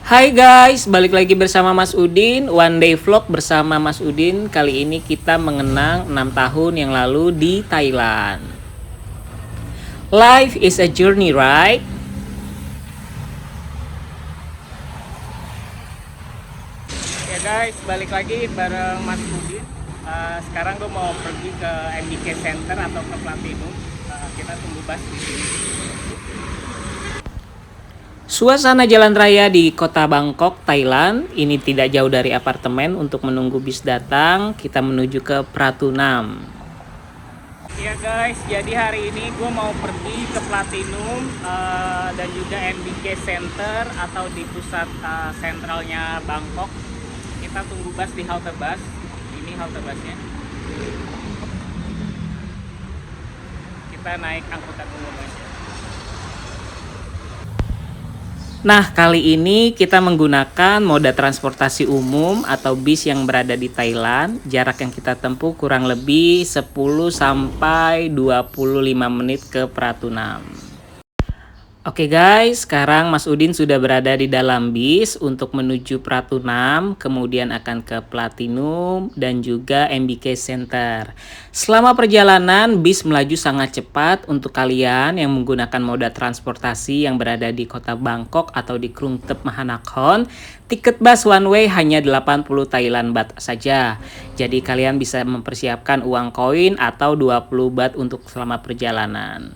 Hai guys, balik lagi bersama Mas Udin, One Day Vlog bersama Mas Udin. Kali ini kita mengenang 6 tahun yang lalu di Thailand. Life is a journey, right? Ya guys, balik lagi bareng Mas Udin. Sekarang gue mau pergi ke MBK Center atau ke Platinum. Kita tunggu bus di sini. Suasana jalan raya di kota Bangkok, Thailand. Ini tidak jauh dari apartemen. Untuk menunggu bis datang, kita menuju ke Pratunam. Ya guys, jadi hari ini gue mau pergi ke Platinum dan juga MBK Center atau di pusat sentralnya Bangkok. Kita tunggu bus di halte bus. Ini halte busnya. Kita naik angkutan umum aja. Nah, kali ini kita menggunakan moda transportasi umum atau bis yang berada di Thailand. Jarak yang kita tempuh kurang lebih 10 sampai 25 menit ke Pratunam. Oke guys, sekarang Mas Udin sudah berada di dalam bis untuk menuju Pratunam, kemudian akan ke Platinum dan juga MBK Center. Selama perjalanan, bis melaju sangat cepat. Untuk kalian yang menggunakan moda transportasi yang berada di kota Bangkok atau di Krungthep Mahanakhon, tiket bus one way hanya 80 Thailand baht saja. Jadi kalian bisa mempersiapkan uang koin atau 20 baht untuk selama perjalanan.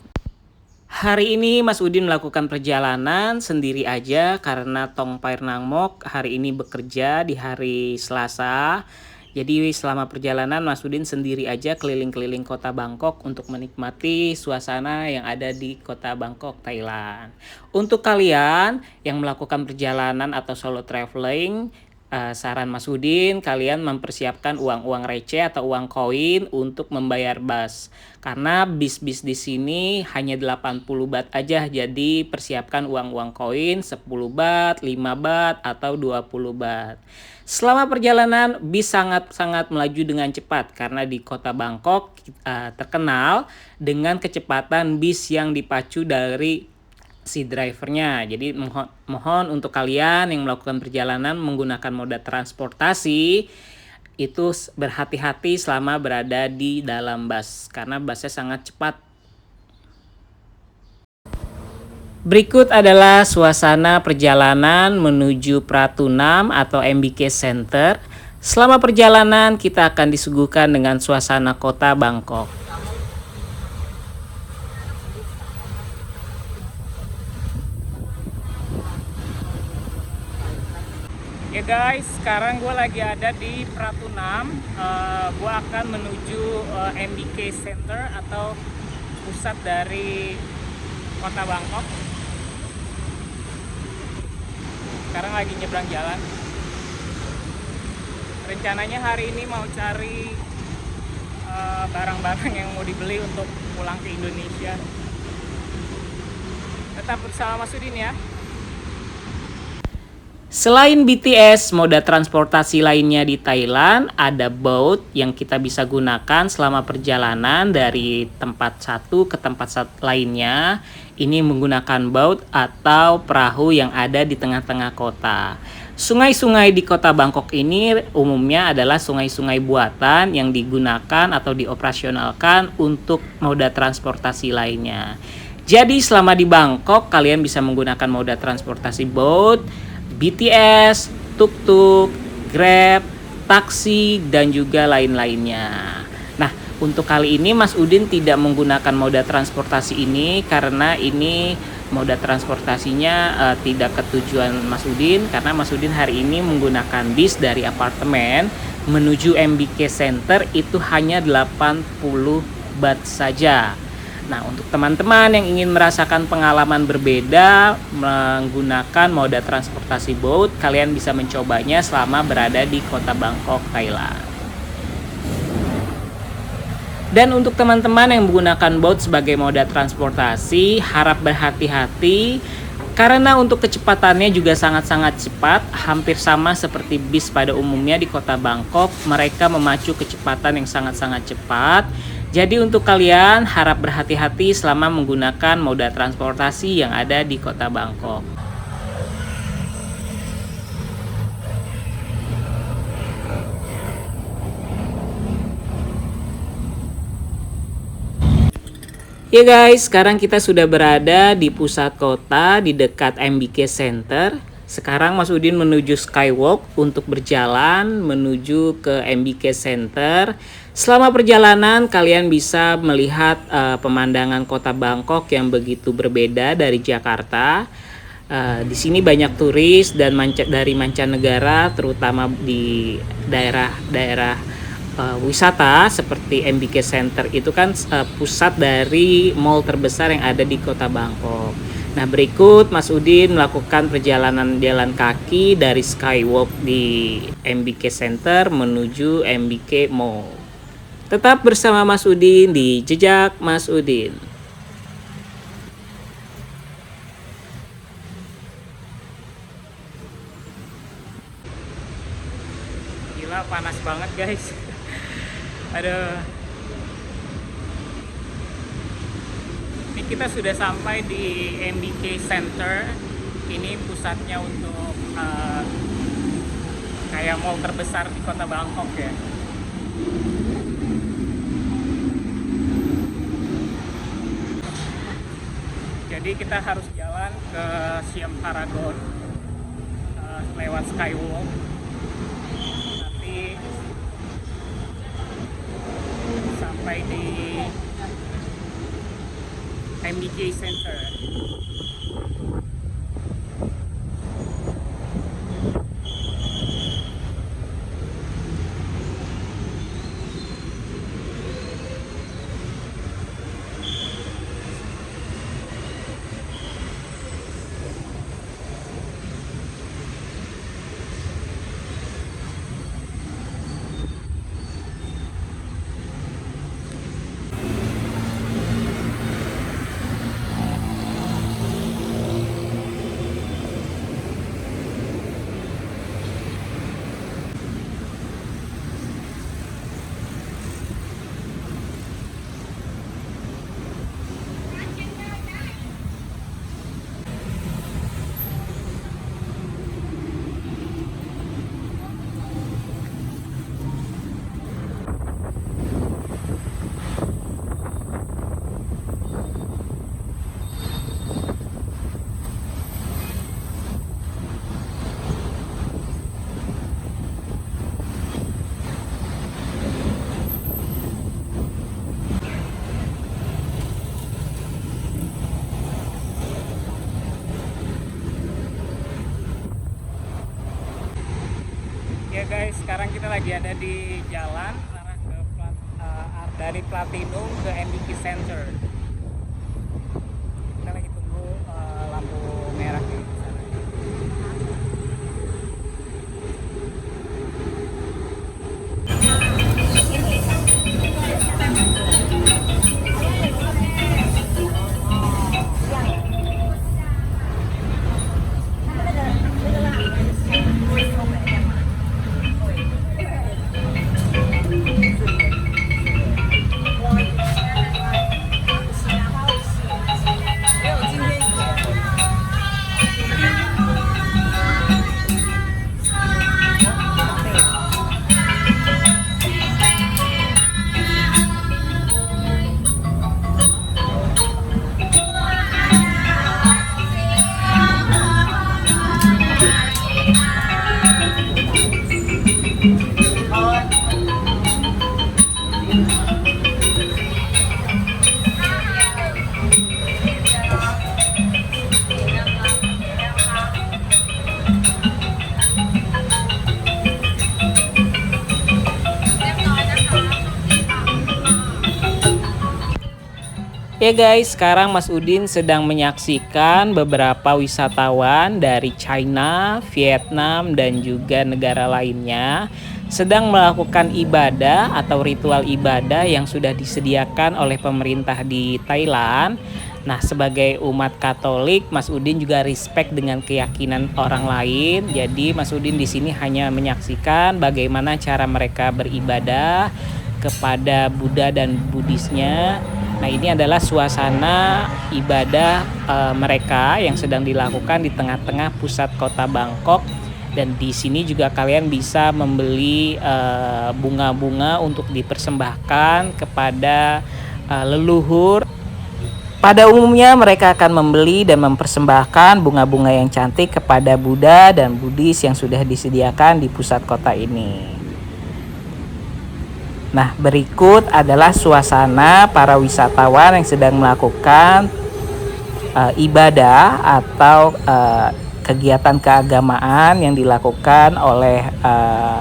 Hari ini Mas Udin melakukan perjalanan sendiri aja karena Tongpai Nangmok hari ini bekerja di hari Selasa. Jadi selama perjalanan Mas Udin sendiri aja keliling-keliling kota Bangkok untuk menikmati suasana yang ada di kota Bangkok, Thailand. Untuk kalian yang melakukan perjalanan atau solo traveling, saran Mas Udin, kalian mempersiapkan uang-uang receh atau uang koin untuk membayar bus. Karena bis-bis di sini hanya 80 baht aja, jadi persiapkan uang-uang koin 10 baht, 5 baht, atau 20 baht. Selama perjalanan, bis sangat-sangat melaju dengan cepat karena di kota Bangkok terkenal dengan kecepatan bis yang dipacu dari si drivernya. Jadi mohon untuk kalian yang melakukan perjalanan menggunakan moda transportasi itu berhati-hati selama berada di dalam bus karena busnya sangat cepat. Berikut adalah suasana perjalanan menuju Pratunam atau MBK Center. Selama perjalanan kita akan disuguhkan dengan suasana kota Bangkok. Ya guys, sekarang gue lagi ada di Pratunam. Gue akan menuju MBK Center atau pusat dari kota Bangkok. Sekarang lagi nyebrang jalan. Rencananya hari ini mau cari barang-barang yang mau dibeli untuk pulang ke Indonesia. Tetap bersama Mas Udin ya. Selain BTS, moda transportasi lainnya di Thailand ada boat yang kita bisa gunakan selama perjalanan dari tempat satu ke tempat lainnya. Ini menggunakan boat atau perahu yang ada di tengah-tengah kota. Sungai-sungai di kota Bangkok ini umumnya adalah sungai-sungai buatan yang digunakan atau dioperasionalkan untuk moda transportasi lainnya. Jadi selama di Bangkok kalian bisa menggunakan moda transportasi boat, BTS, tuk-tuk, Grab, taksi, dan juga lain-lainnya. Nah, untuk kali ini Mas Udin tidak menggunakan moda transportasi ini karena ini moda transportasinya tidak ke tujuan Mas Udin karena Mas Udin hari ini menggunakan bis dari apartemen menuju MBK Center itu hanya 80 baht saja. Nah, untuk teman-teman yang ingin merasakan pengalaman berbeda menggunakan moda transportasi boat, kalian bisa mencobanya selama berada di kota Bangkok, Thailand. Dan untuk teman-teman yang menggunakan boat sebagai moda transportasi, harap berhati-hati karena untuk kecepatannya juga sangat-sangat cepat, hampir sama seperti bis pada umumnya di kota Bangkok. Mereka memacu kecepatan yang sangat-sangat cepat. Jadi untuk kalian harap berhati-hati selama menggunakan moda transportasi yang ada di kota Bangkok. Ya guys, sekarang kita sudah berada di pusat kota di dekat MBK Center. Sekarang Mas Udin menuju Skywalk untuk berjalan menuju ke MBK Center. Selama perjalanan kalian bisa melihat pemandangan kota Bangkok yang begitu berbeda dari Jakarta. Di sini banyak turis dan dari mancanegara, terutama di daerah-daerah wisata seperti MBK Center itu kan pusat dari mall terbesar yang ada di kota Bangkok. Nah, berikut Mas Udin melakukan perjalanan jalan kaki dari Skywalk di MBK Center menuju MBK Mall. Tetap bersama Mas Udin di Jejak Mas Udin. Gila, panas banget guys. Aduh. Ini kita sudah sampai di MBK Center. Ini pusatnya untuk kayak mall terbesar di kota Bangkok ya. Jadi kita harus jalan ke Siam Paragon lewat Skywalk. Nanti sampai di MBK Center. Ya guys, sekarang kita lagi ada di jalan arah ke dari Platinum ke MBK Center. Kita lagi tunggu lampu merah di sana. Ya guys, sekarang Mas Udin sedang menyaksikan beberapa wisatawan dari China, Vietnam, dan juga negara lainnya sedang melakukan ibadah atau ritual ibadah yang sudah disediakan oleh pemerintah di Thailand. Nah, sebagai umat Katolik, Mas Udin juga respect dengan keyakinan orang lain. Jadi, Mas Udin di sini hanya menyaksikan bagaimana cara mereka beribadah kepada Buddha dan Buddhisnya. Nah, ini adalah suasana ibadah mereka yang sedang dilakukan di tengah-tengah pusat kota Bangkok. Dan di sini juga kalian bisa membeli bunga-bunga untuk dipersembahkan kepada leluhur. Pada umumnya mereka akan membeli dan mempersembahkan bunga-bunga yang cantik kepada Buddha dan Buddhis yang sudah disediakan di pusat kota ini. Nah, berikut adalah suasana para wisatawan yang sedang melakukan ibadah atau kegiatan keagamaan yang dilakukan oleh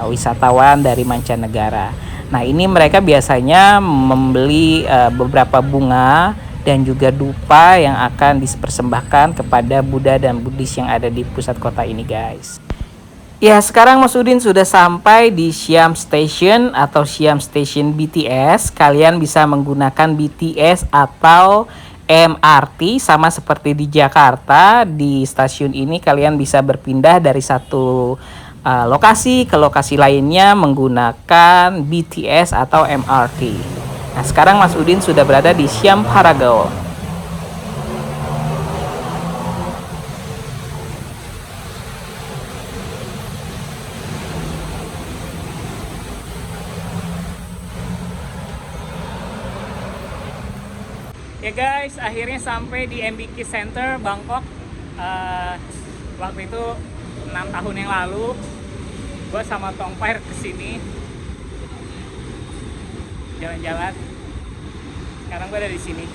wisatawan dari mancanegara. Nah, ini mereka biasanya membeli beberapa bunga dan juga dupa yang akan dipersembahkan kepada Buddha dan Buddhis yang ada di pusat kota ini, guys. Ya, sekarang Mas Udin sudah sampai di Siam Station atau Siam Station BTS. Kalian bisa menggunakan BTS atau MRT sama seperti di Jakarta. Di stasiun ini kalian bisa berpindah dari satu lokasi ke lokasi lainnya menggunakan BTS atau MRT. Nah, sekarang Mas Udin sudah berada di Siam Paragon. Ya guys, akhirnya sampai di MBK Center Bangkok. Waktu itu 6 tahun yang lalu, gue sama Tongpair kesini jalan-jalan. Sekarang gue ada di sini.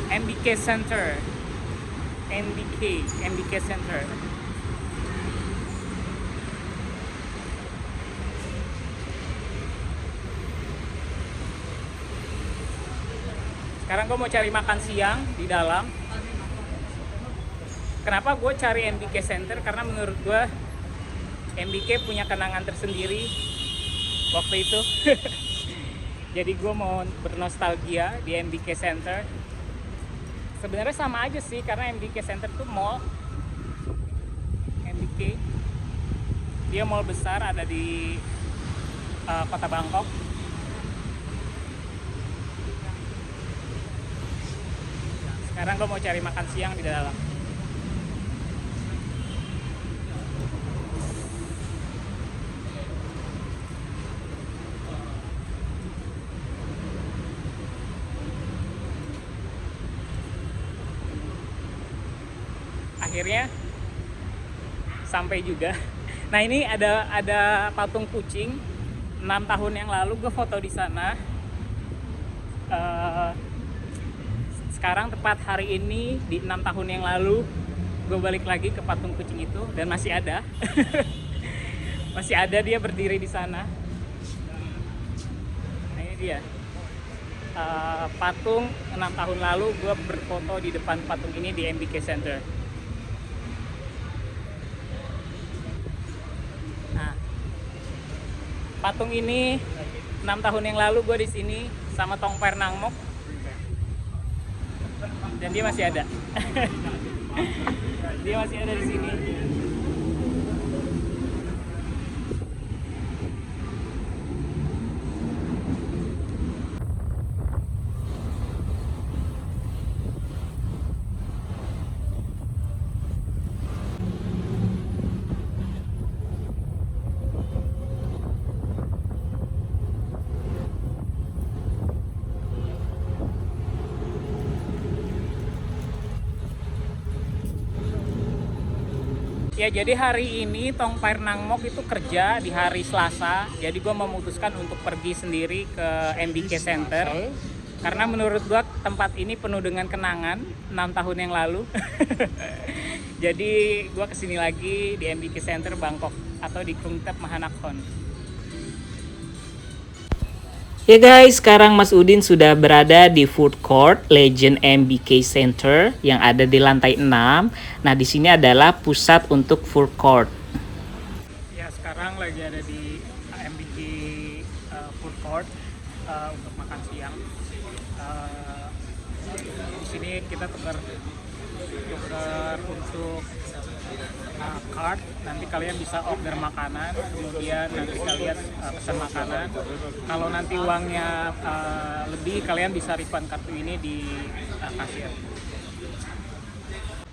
MBK Center, MBK Center. Sekarang gue mau cari makan siang di dalam. Kenapa gue cari MBK Center? Karena menurut gue MBK punya kenangan tersendiri waktu itu. Jadi gue mau bernostalgia di MBK Center. Sebenarnya sama aja sih, karena MBK Center itu mall. MBK dia mall besar, ada di kota Bangkok. Sekarang gue mau cari makan siang di dalam. Akhirnya sampai juga. Nah, ini ada patung kucing. 6 tahun yang lalu gue foto di sana. Sekarang tepat hari ini di 6 tahun yang lalu gue balik lagi ke patung kucing itu dan masih ada. Masih ada dia berdiri di sana. Nah, ini dia. Patung 6 tahun lalu gue berfoto di depan patung ini di MBK Center. Nah, patung ini 6 tahun yang lalu gue di sini sama Tongpair Nangmok. Dan dia masih ada. Dia masih ada di sini. Ya, jadi hari ini Tongpair Nangmok itu kerja di hari Selasa. Jadi gue memutuskan untuk pergi sendiri ke MBK Center. Karena menurut gue tempat ini penuh dengan kenangan 6 tahun yang lalu. Jadi gue kesini lagi di MBK Center Bangkok atau di Krung Thep Mahanakhon. Ya guys, sekarang Mas Udin sudah berada di food court Legend MBK Center yang ada di lantai 6. Nah, di sini adalah pusat untuk food court. Ya, sekarang lagi ada di MBK food court untuk makan siang. Di sini kita tukar untuk card. Nanti kalian bisa order makanan, kemudian nanti kalian pesan makanan. Kalau nanti uangnya lebih, kalian bisa refund kartu ini di kasir.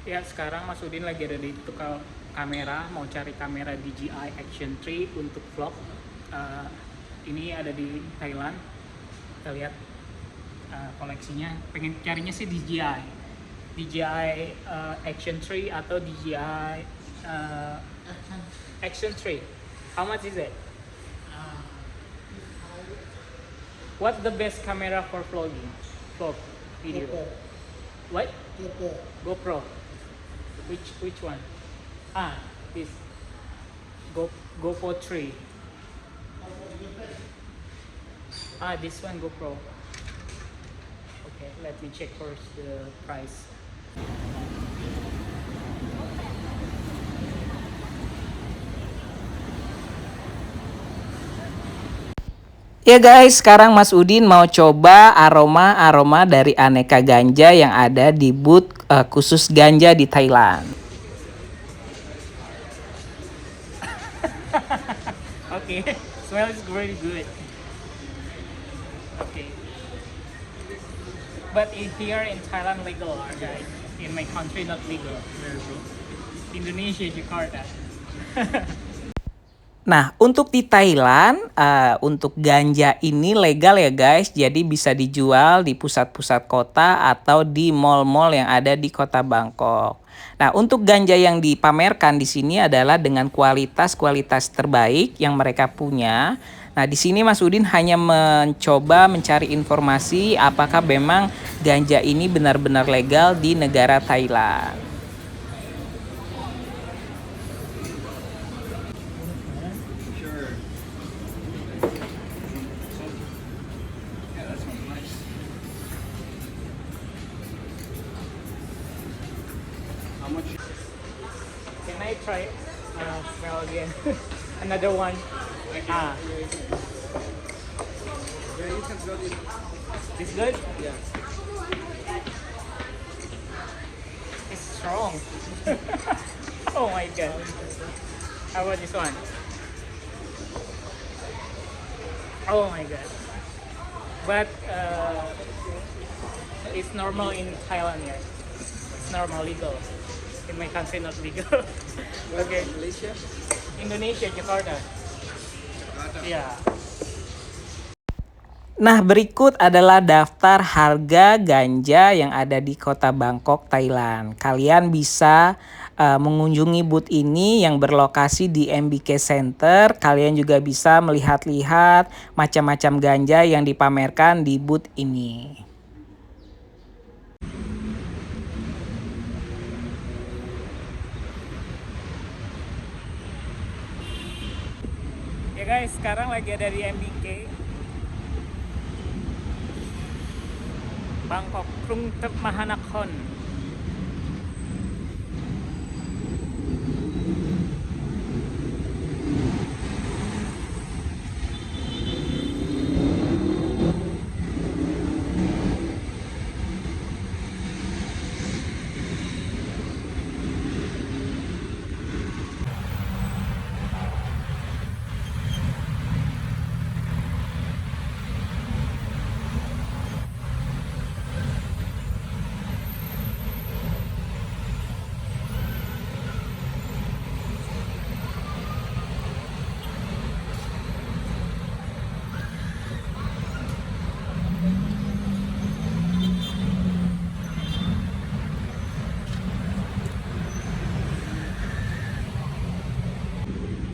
Ya, sekarang Mas Udin lagi ada di tukang kamera, mau cari kamera DJI Action 3 untuk vlog. Ini ada di Thailand. Kita lihat koleksinya. Pengen carinya sih DJI Action 3 atau DJI Action 3. How much is it? What's the best camera for vlogging? Vlog video. GoPro. What? GoPro. GoPro. Which one? This. GoPro 3. This one GoPro. Okay, let me check first the price. Ya guys, sekarang Mas Udin mau coba aroma-aroma dari aneka ganja yang ada di booth khusus ganja di Thailand. Okay, smells very good. Okay, but here in Thailand legal, guys. In my country not legal. Indonesia, Jakarta. Nah, untuk di Thailand, untuk ganja ini legal ya guys, jadi bisa dijual di pusat-pusat kota atau di mall-mall yang ada di kota Bangkok. Nah, untuk ganja yang dipamerkan di sini adalah dengan kualitas terbaik yang mereka punya. Nah, di sini Mas Udin hanya mencoba mencari informasi apakah memang ganja ini benar-benar legal di negara Thailand. Can I try smell again? Another one. Yeah, you can smell it. This good? Yeah. It's strong. Oh my god. How about this one? Oh my god. But it's normal in Thailand, yeah. It's normal, legal. In my country, not legal. Okay. Malaysia? Indonesia, Jakarta. Jakarta. Ya. Nah, berikut adalah daftar harga ganja yang ada di kota Bangkok, Thailand. Kalian bisa mengunjungi booth ini yang berlokasi di MBK Center. Kalian juga bisa melihat-lihat macam-macam ganja yang dipamerkan di booth ini. Ya guys, sekarang lagi ada di MBK Bangkok, Krungthep Mahanakhon.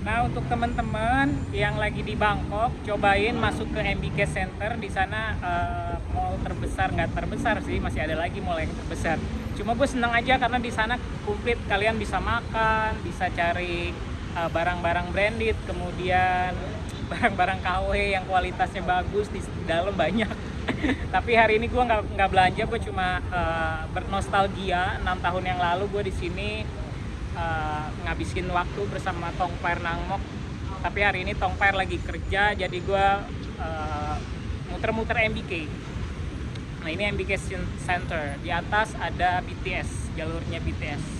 Nah, untuk teman-teman yang lagi di Bangkok, cobain masuk ke MBK Center. Di sana mall terbesar, nggak terbesar sih, masih ada lagi mall yang terbesar. Cuma gue seneng aja karena di sana komplit, kalian bisa makan, bisa cari barang-barang branded, kemudian barang-barang KW yang kualitasnya bagus di dalam banyak. Tapi hari ini gue nggak belanja, gue cuma bernostalgia 6 tahun yang lalu gue di sini ngabisin waktu bersama Tongpair Nangmok. Tapi hari ini Tongpair lagi kerja, jadi gue muter-muter MBK. Nah ini MBK Center, di atas ada BTS, jalurnya BTS.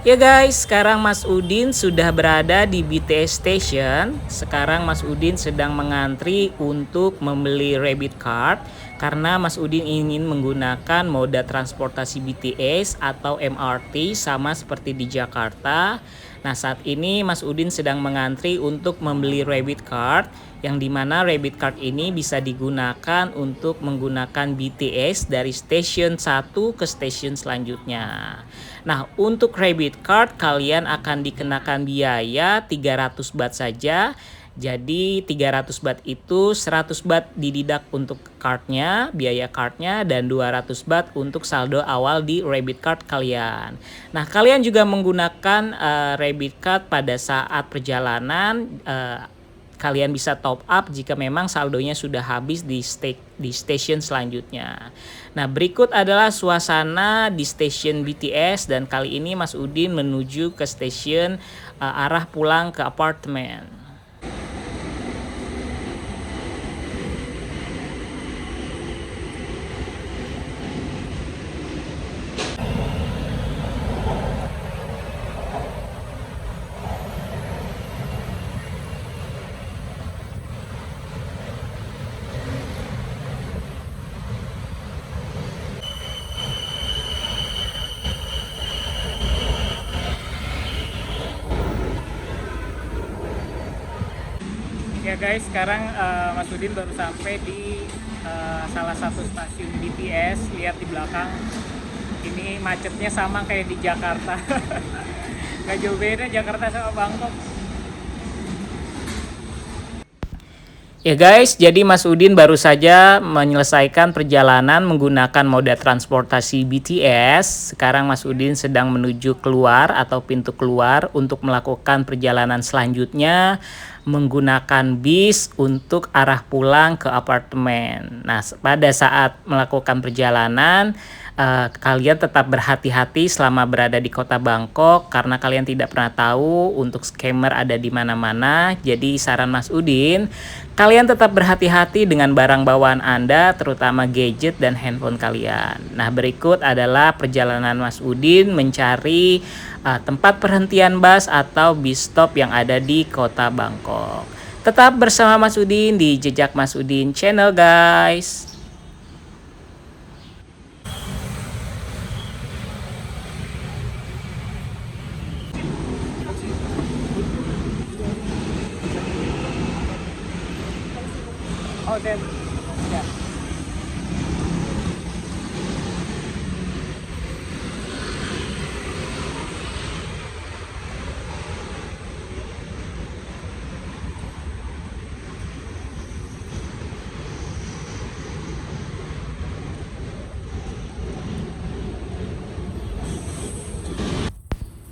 Ya guys, sekarang Mas Udin sudah berada di BTS Station. Sekarang Mas Udin sedang mengantri untuk membeli Rabbit Card karena Mas Udin ingin menggunakan moda transportasi BTS atau MRT sama seperti di Jakarta. Nah saat ini Mas Udin sedang mengantri untuk membeli Rabbit Card, yang dimana Rabbit Card ini bisa digunakan untuk menggunakan BTS dari stasiun 1 ke stasiun selanjutnya. Nah untuk Rabbit Card kalian akan dikenakan biaya 300 baht saja. Jadi 300 baht itu 100 baht dididak untuk cardnya, biaya cardnya, dan 200 baht untuk saldo awal di Rabbit Card kalian. Nah kalian juga menggunakan Rabbit Card pada saat perjalanan. Kalian bisa top up jika memang saldonya sudah habis di stasiun selanjutnya. Nah berikut adalah suasana di stasiun BTS, dan kali ini Mas Udin menuju ke stasiun arah pulang ke apartemen. Ya guys, sekarang Mas Udin baru sampai di salah satu stasiun BTS. Lihat di belakang, ini macetnya sama kayak di Jakarta. Gak jauh beda Jakarta sama Bangkok. Ya guys, jadi Mas Udin baru saja menyelesaikan perjalanan menggunakan moda transportasi BTS. Sekarang Mas Udin sedang menuju keluar atau pintu keluar untuk melakukan perjalanan selanjutnya menggunakan bis untuk arah pulang ke apartemen. Nah, pada saat melakukan perjalanan, kalian tetap berhati-hati selama berada di kota Bangkok karena kalian tidak pernah tahu untuk scammer ada di mana-mana. Jadi saran Mas Udin, kalian tetap berhati-hati dengan barang bawaan Anda, terutama gadget dan handphone kalian. Nah, berikut adalah perjalanan Mas Udin mencari tempat perhentian bus atau bis stop yang ada di kota Bangkok. Tetap bersama Mas Udin di Jejak Mas Udin channel guys. Oh, then, yeah.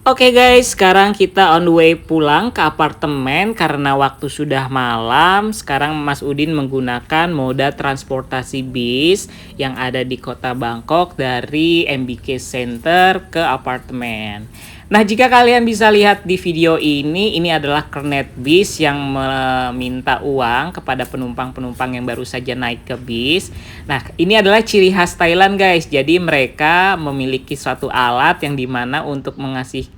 Oke guys, sekarang kita on the way pulang ke apartemen karena waktu sudah malam. Sekarang Mas Udin menggunakan moda transportasi bis yang ada di kota Bangkok dari MBK Center ke apartemen. Nah, jika kalian bisa lihat di video ini adalah kernet bis yang meminta uang kepada penumpang-penumpang yang baru saja naik ke bis. Nah, ini adalah ciri khas Thailand guys. Jadi mereka memiliki suatu alat yang dimana untuk mengasih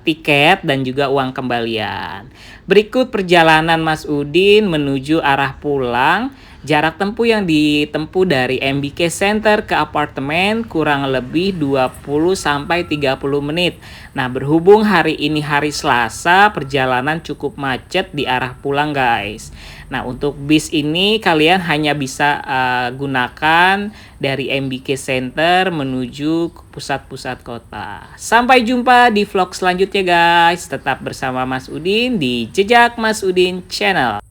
tiket dan juga uang kembalian. Berikut perjalanan Mas Udin menuju arah pulang. Jarak tempuh yang ditempuh dari MBK Center ke apartemen kurang lebih 20-30 menit. Nah, berhubung hari ini hari Selasa, perjalanan cukup macet di arah pulang guys. Nah, untuk bis ini kalian hanya bisa gunakan dari MBK Center menuju ke pusat-pusat kota. Sampai jumpa di vlog selanjutnya guys. Tetap bersama Mas Udin di Jejak Mas Udin Channel.